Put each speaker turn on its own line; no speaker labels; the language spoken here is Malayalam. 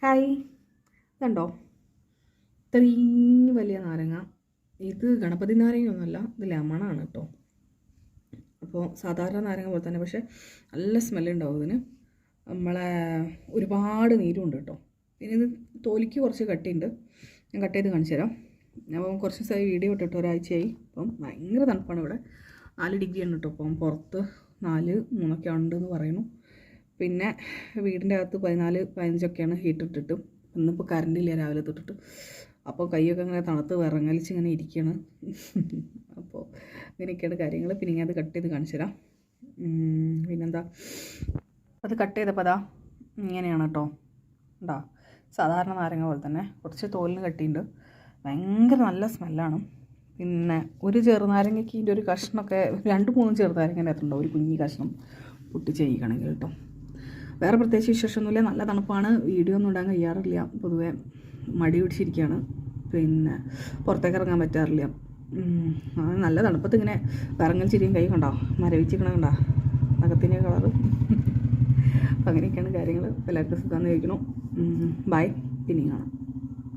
ഹായ്, ഇതുണ്ടോ? ഇത്രയും വലിയ നാരങ്ങ. ഇത് ഗണപതി നാരങ്ങയൊന്നുമല്ല, ഇത് ലെമണാണ് കേട്ടോ. അപ്പോൾ സാധാരണ നാരങ്ങ പോലെ തന്നെ, പക്ഷേ നല്ല സ്മെല്ലുണ്ടാവും ഇതിന്. നമ്മളെ ഒരുപാട് നീരുണ്ട് കേട്ടോ. പിന്നെ ഇത് തോലിക്ക് കുറച്ച് കട്ടിയുണ്ട്. ഞാൻ കട്ട് ചെയ്ത് കാണിച്ചു തരാം. അപ്പം കുറച്ച് ദിവസമായി വീഡിയോ ഇട്ടിട്ട് ഒരാഴ്ചയായി. അപ്പം ഭയങ്കര തണുപ്പാണ് ഇവിടെ. 4 ഡിഗ്രിയാണ് കേട്ടോ. അപ്പം പുറത്ത് 4, 3 ഉണ്ടെന്ന് പറയുന്നു. പിന്നെ വീടിൻ്റെ അകത്ത് 14, 15 ഹീറ്റ് ഇട്ടിട്ട്. ഇന്നിപ്പോൾ കറണ്ടില്ല രാവിലെ തൊട്ടിട്ട്. അപ്പോൾ കൈയൊക്കെ ഇങ്ങനെ തണുത്ത് വിറങ്ങലിച്ച് ഇങ്ങനെ ഇരിക്കുകയാണ്. അപ്പോൾ ഇങ്ങനെയൊക്കെയാണ് കാര്യങ്ങൾ. പിന്നെ ഞാൻ അത് കട്ട് ചെയ്ത് കാണിച്ചു തരാം. പിന്നെന്താ, അത് കട്ട് ചെയ്തപ്പോൾ അതാ ഇങ്ങനെയാണ് കേട്ടോ. ഉണ്ടോ? സാധാരണ നാരങ്ങ പോലെ തന്നെ, കുറച്ച് തോലിന് കട്ടിയുണ്ട്. ഭയങ്കര നല്ല സ്മെല്ലാണ്. പിന്നെ ഒരു ചെറുനാരങ്ങയ്ക്ക് ഇതിൻ്റെ ഒരു കഷ്ണമൊക്കെ 2-3 ചെറുനാരങ്ങേൻ്റെ അകത്തുണ്ടോ ഒരു കുഞ്ഞി കഷ്ണം പൊട്ടിച്ച് കഴിക്കണമെങ്കിൽ കേട്ടോ. വേറെ പ്രത്യേകിച്ച് വിശേഷമൊന്നുമില്ല. നല്ല തണുപ്പാണ്. വീഡിയോ ഒന്നും ഇടാൻ കഴിയാറില്ല. പൊതുവെ മടി പിടിച്ചിരിക്കുകയാണ്. പിന്നെ പുറത്തേക്ക് ഇറങ്ങാൻ പറ്റാറില്ല. നല്ല തണുപ്പത്ത് ഇങ്ങനെ വിറങ്ങൽ ചിരിയും കൈ കണ്ടോ, മരവിച്ചിരിക്കണ കണ്ടോ, നഖത്തിൻ്റെ കളറ്. അപ്പം അങ്ങനെയൊക്കെയാണ് കാര്യങ്ങൾ. എല്ലാവർക്കും സുഖമെന്ന് ചോദിക്കണം. ബൈ, പിന്നെ കാണാം.